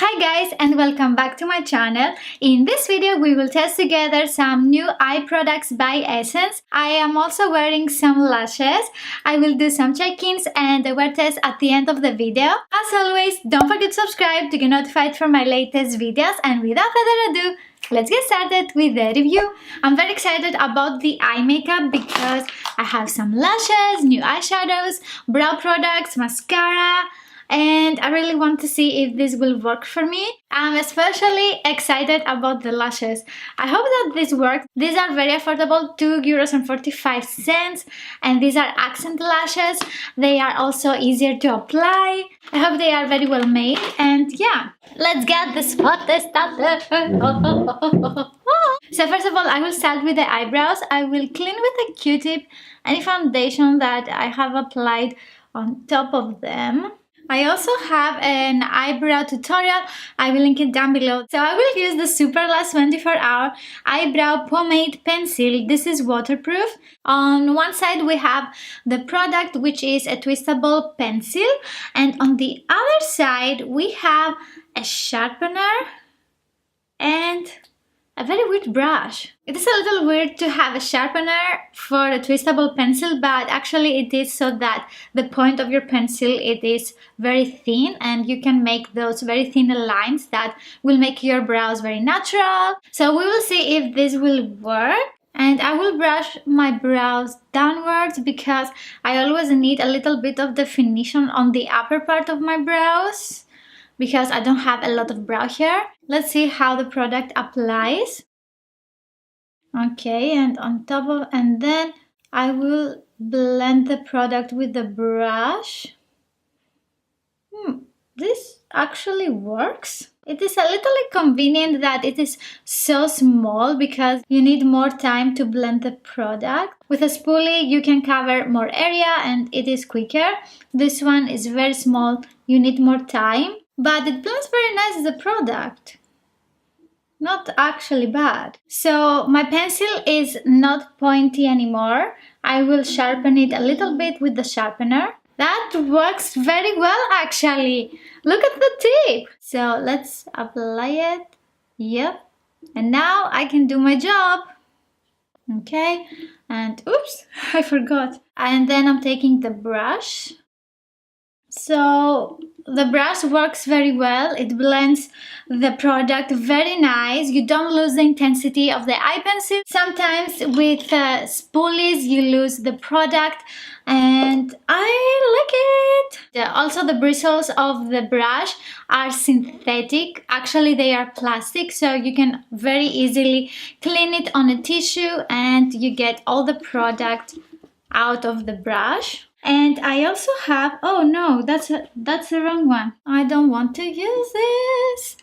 Hi guys, and welcome back to my channel. In this video we will test together some new eye products by Essence. I am also wearing some lashes. I will do some check-ins and a wear test at the end of the video. As always, don't forget to subscribe to get notified for my latest videos, and without further ado, let's get started with the review. I'm very excited about the eye makeup because I have some lashes, new eyeshadows, brow products, mascara, and I really want to see if this will work for me. I'm especially excited about the lashes. I hope that this works. These are very affordable, €2.45, and these are accent lashes. They are also easier to apply. I hope they are very well made, and yeah, let's get the spot started. So first of all, I will start with the eyebrows. I will clean with a Q-tip any foundation that I have applied on top of them. I also have an eyebrow tutorial. I will link it down below. So I will use the Super Last 24-Hour Eyebrow Pomade Pencil. This is waterproof. On one side we have the product, which is a twistable pencil, and on the other side we have a sharpener and a very weird brush. It is a little weird to have a sharpener for a twistable pencil, but actually it is so that the point of your pencil, it is very thin, and you can make those very thin lines that will make your brows very natural. So we will see if this will work. And I will brush my brows downwards because I always need a little bit of definition on the upper part of my brows, because I don't have a lot of brow hair. Let's see how the product applies. Okay, and on top of, and then I will blend the product with the brush. This actually works. It is a little inconvenient that it is so small because you need more time to blend the product. With a spoolie you can cover more area and it is quicker. This one is very small, you need more time. But it blends very nice, the product. Not actually bad. So my pencil is not pointy anymore. I will sharpen it a little bit with the sharpener. That works very well actually. Look at the tip. So let's apply it. Yep. And now I can do my job. Okay. And oops, I forgot. And then I'm taking the brush. So the brush works very well. It blends the product very nice. You don't lose the intensity of the eye pencil. Sometimes with spoolies you lose the product, and I like it. Also the bristles of the brush are synthetic. Actually they are plastic, so you can very easily clean it on a tissue and you get all the product out of the brush. And I also have, oh no, that's the wrong one. I don't want to use this.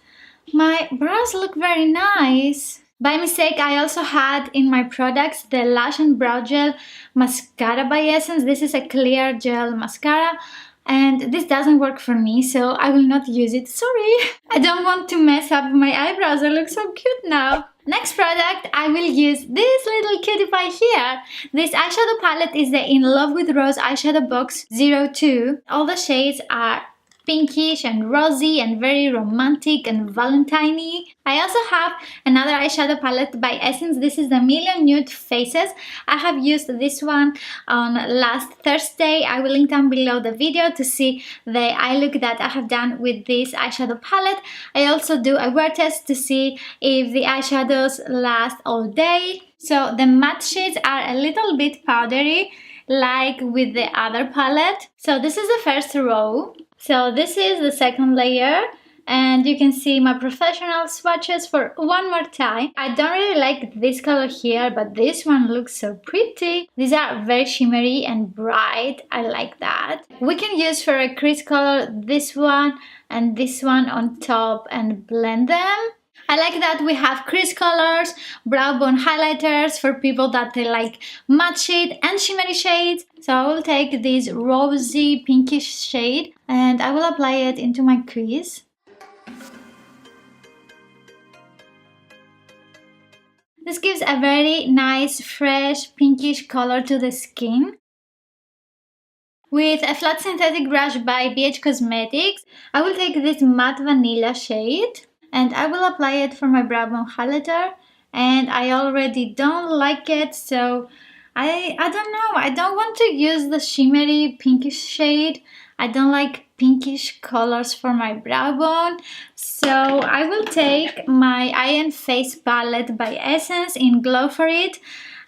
My brows look very nice. By mistake, I also had in my products the Lash and Brow Gel Mascara by Essence. This is a clear gel mascara, and this doesn't work for me, so I will not use it. Sorry. I don't want to mess up my eyebrows. They look so cute now. Next product, I will use this little cutie pie here. This eyeshadow palette is the In Love with Rose eyeshadow box 02. All the shades are pinkish and rosy and very romantic and valentine-y. I also have another eyeshadow palette by Essence. This is the Million Nude Faces. I have used this one on last Thursday. I will link down below the video to see the eye look that I have done with this eyeshadow palette. I also do a wear test to see if the eyeshadows last all day. So the matte shades are a little bit powdery, like with the other palette. So this is the first row. So this is the second layer, and you can see my professional swatches for one more time. I don't really like this color here, but this one looks so pretty. These are very shimmery and bright. I like that. We can use for a crease color this one and this one on top and blend them. I like that we have crease colors, brow bone highlighters for people that they like matte shade and shimmery shades. So I will take this rosy pinkish shade and I will apply it into my crease. This gives a very nice, fresh, pinkish color to the skin. With a flat synthetic brush by BH Cosmetics, I will take this matte vanilla shade and I will apply it for my brow bone highlighter. And I already don't like it, so I don't know. I don't want to use the shimmery pinkish shade. I don't like pinkish colors for my brow bone. So I will take my Eye and Face palette by Essence in Glow for It.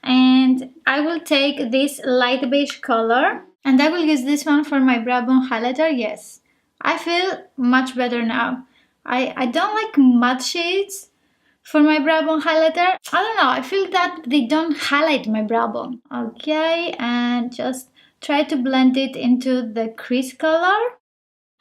And I will take this light beige color. And I will use this one for my brow bone highlighter. Yes, I feel much better now. I don't like matte shades for my brow bone highlighter. I don't know, I feel that they don't highlight my brow bone. Okay, and just try to blend it into the crease color.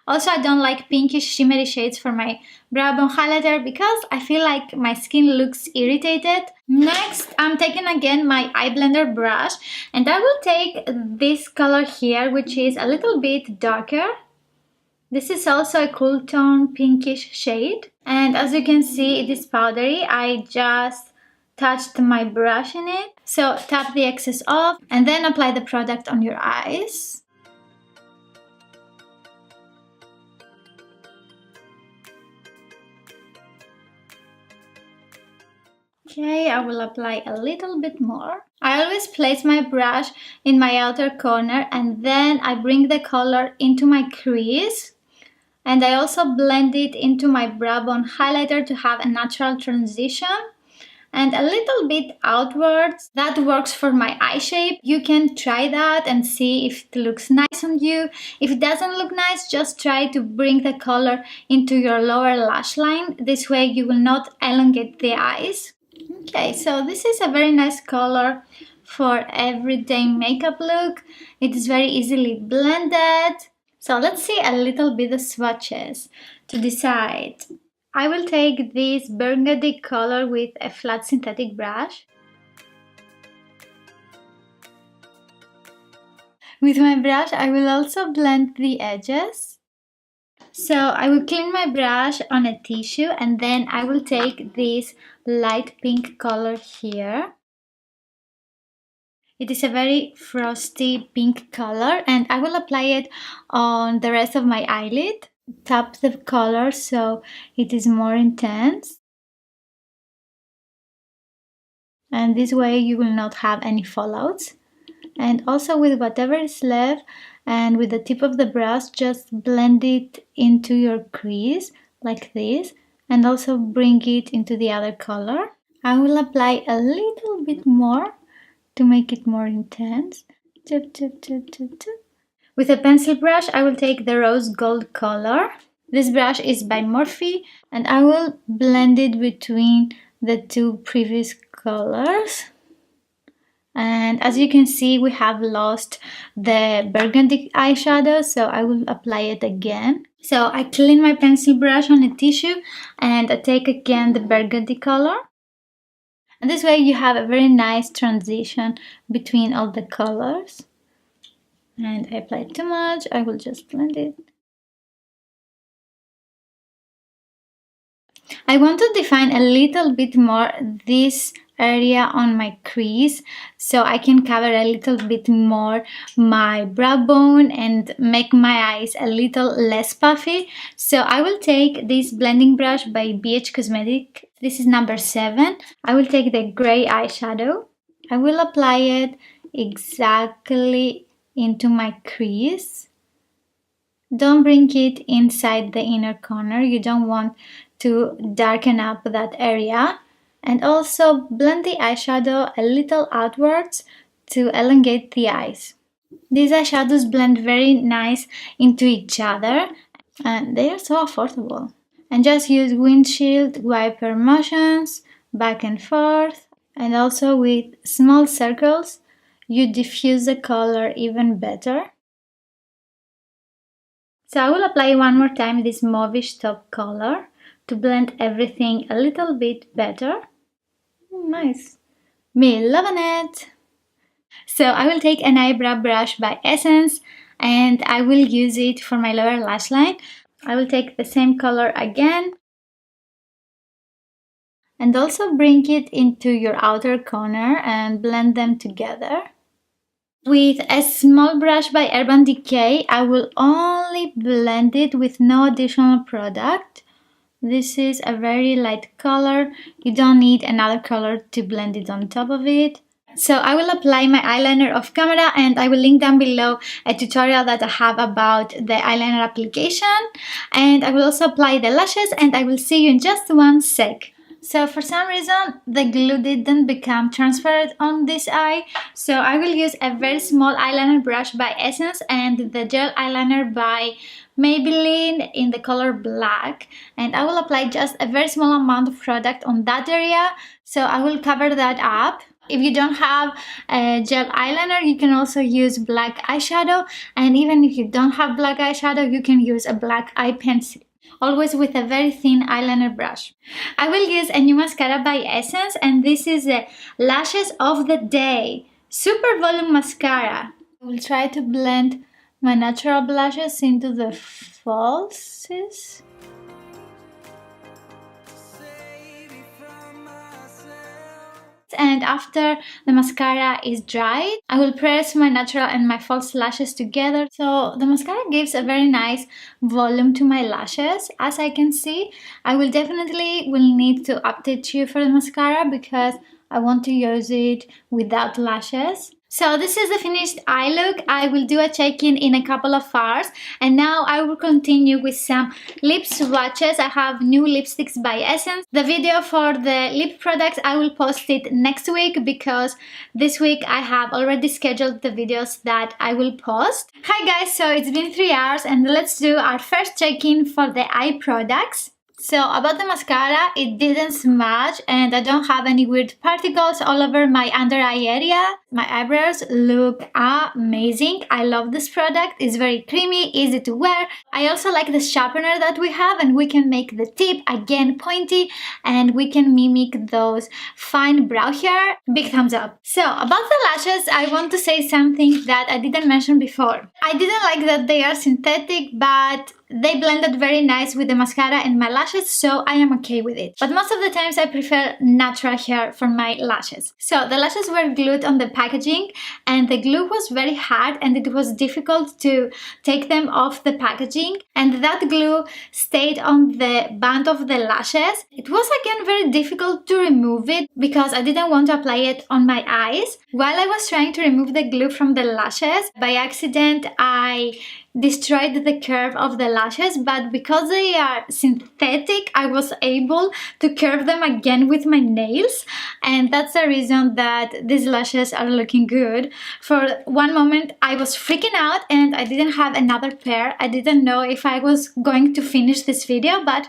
Also, I don't like pinkish shimmery shades for my brow bone highlighter because I feel like my skin looks irritated. Next, I'm taking again my eye blender brush and I will take this color here, which is a little bit darker. This is also a cool tone pinkish shade. And as you can see, it is powdery. I just touched my brush in it. So tap the excess off and then apply the product on your eyes. Okay, I will apply a little bit more. I always place my brush in my outer corner and then I bring the color into my crease. And I also blend it into my brow bone highlighter to have a natural transition. And a little bit outwards. That works for my eye shape. You can try that and see if it looks nice on you. If it doesn't look nice, just try to bring the color into your lower lash line. This way you will not elongate the eyes. Okay, so this is a very nice color for everyday makeup look. It is very easily blended. So let's see a little bit of swatches to decide. I will take this burgundy color with a flat synthetic brush. With my brush, I will also blend the edges. So I will clean my brush on a tissue and then I will take this light pink color here. It is a very frosty pink color and I will apply it on the rest of my eyelid. Tap the color so it is more intense. And this way you will not have any fallouts. And also with whatever is left and with the tip of the brush, just blend it into your crease like this and also bring it into the other color. I will apply a little bit more to make it more intense. Tip, tip, tip, tip, tip. With a pencil brush, I will take the rose gold color. This brush is by Morphe and I will blend it between the two previous colors. And as you can see, we have lost the burgundy eyeshadow, so I will apply it again. So I clean my pencil brush on a tissue and I take again the burgundy color. And this way you have a very nice transition between all the colors. And I applied too much, I will just blend it. I want to define a little bit more this area on my crease so I can cover a little bit more my brow bone and make my eyes a little less puffy. So I will take this blending brush by BH Cosmetics. This is number 7. I will take the gray eyeshadow. I will apply it exactly into my crease. Don't bring it inside the inner corner. You don't want to darken up that area. And also blend the eyeshadow a little outwards to elongate the eyes. These eyeshadows blend very nice into each other and they are so affordable. And just use windshield wiper motions back and forth, and also with small circles you diffuse the color even better. So I will apply one more time this mauvish top color to blend everything a little bit better. Nice. Me loving it. So I will take an eyebrow brush by Essence and I will use it for my lower lash line. I will take the same color again and also bring it into your outer corner and blend them together. With a small brush by Urban Decay, I will only blend it with no additional product. This is a very light color. You don't need another color to blend it on top of it. So I will apply my eyeliner off camera, and I will link down below a tutorial that I have about the eyeliner application. And I will also apply the lashes, and I will see you in just one sec. So for some reason the glue didn't become transparent on this eye, so I will use a very small eyeliner brush by Essence and the gel eyeliner by Maybelline in the color black, and I will apply just a very small amount of product on that area, so I will cover that up. If you don't have a gel eyeliner, you can also use black eyeshadow, and even if you don't have black eyeshadow, you can use a black eye pencil. Always with a very thin eyeliner brush. I will use a new mascara by Essence, and this is the Lashes of the Day Super Volume Mascara. I will try to blend my natural blushes into the falsies. And after the mascara is dried, I will press my natural and my false lashes together. So the mascara gives a very nice volume to my lashes. As I can see, I will definitely need to update you for the mascara because I want to use it without lashes. So this is the finished eye look. I will do a check-in in a couple of hours, and now I will continue with some lip swatches. I have new lipsticks by Essence. The video for the lip products, I will post it next week because this week I have already scheduled the videos that I will post. Hi guys, so it's been 3 hours and let's do our first check-in for the eye products. So about the mascara, it didn't smudge and I don't have any weird particles all over my under eye area. My eyebrows look amazing. I love this product. It's very creamy, easy to wear. I also like the sharpener that we have, and we can make the tip again pointy and we can mimic those fine brow hair. Big thumbs up. So about the lashes, I want to say something that I didn't mention before. I didn't like that they are synthetic, but they blended very nice with the mascara and my lashes, so I am okay with it. But most of the times I prefer natural hair for my lashes. So the lashes were glued on the packaging and the glue was very hard and it was difficult to take them off the packaging, and that glue stayed on the band of the lashes. It was again very difficult to remove it because I didn't want to apply it on my eyes. While I was trying to remove the glue from the lashes, by accident I destroyed the curve of the lashes, but because they are synthetic I was able to curve them again with my nails, and that's the reason that these lashes are looking good. For one moment I was freaking out and I didn't have another pair. I didn't know if I was going to finish this video, but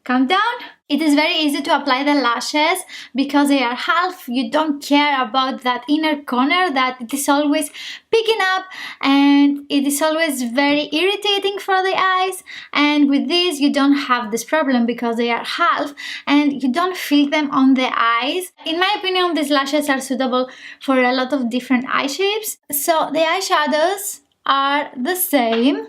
calm down. It is very easy to apply the lashes because they are half. You don't care about that inner corner that it is always picking up and it is always very irritating for the eyes, and with these you don't have this problem because they are half and you don't feel them on the eyes. In my opinion, these lashes are suitable for a lot of different eye shapes. So the eyeshadows are the same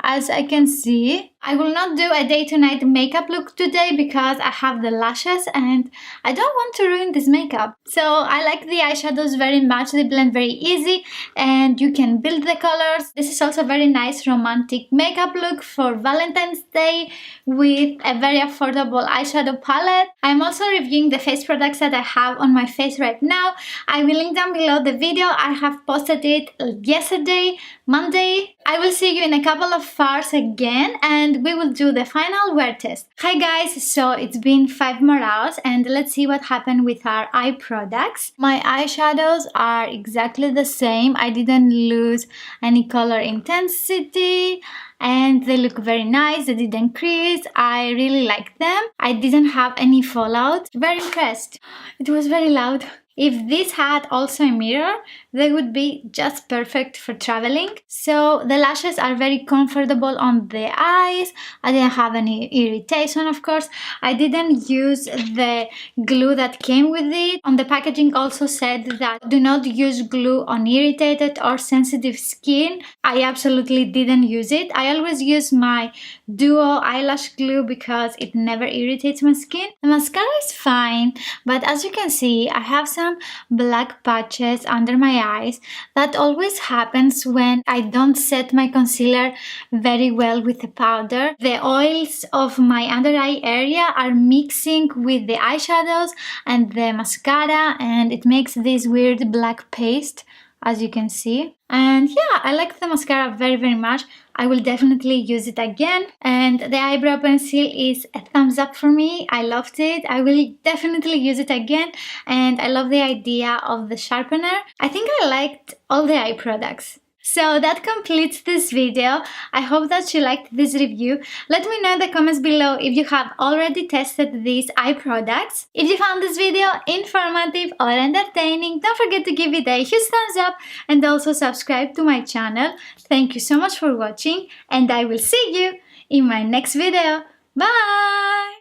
as I can see. I will not do a day to night makeup look today because I have the lashes and I don't want to ruin this makeup. So I like the eyeshadows very much. They blend very easy and you can build the colors. This is also a very nice romantic makeup look for Valentine's Day with a very affordable eyeshadow palette. I'm also reviewing the face products that I have on my face right now. I will link down below the video. I have posted it yesterday, Monday. I will see you in a couple of hours again and we will do the final wear test. Hi guys, so it's been 5 more hours and let's see what happened with our eye products. My eyeshadows are exactly the same. I didn't lose any color intensity and they look very nice. They didn't crease. I really like them. I didn't have any fallout. Very impressed. It was very loud. If this had also a mirror, they would be just perfect for traveling. So the lashes are very comfortable on the eyes. I didn't have any irritation, of course. I didn't use the glue that came with it. On the packaging also said that do not use glue on irritated or sensitive skin. I absolutely didn't use it. I always use my Duo eyelash glue because it never irritates my skin. The mascara is fine, but as you can see, I have some some black patches under my eyes. That always happens when I don't set my concealer very well with the powder. The oils of my under eye area are mixing with the eyeshadows and the mascara, and it makes this weird black paste, as you can see. And yeah, I like the mascara very much. I will definitely use it again. And the eyebrow pencil is a thumbs up for me. I loved it. I will definitely use it again. And I love the idea of the sharpener. I think I liked all the eye products. So that completes this video. I hope that you liked this review. Let me know in the comments below if you have already tested these eye products. If you found this video informative or entertaining, don't forget to give it a huge thumbs up and also subscribe to my channel. Thank you so much for watching, and I will see you in my next video. Bye!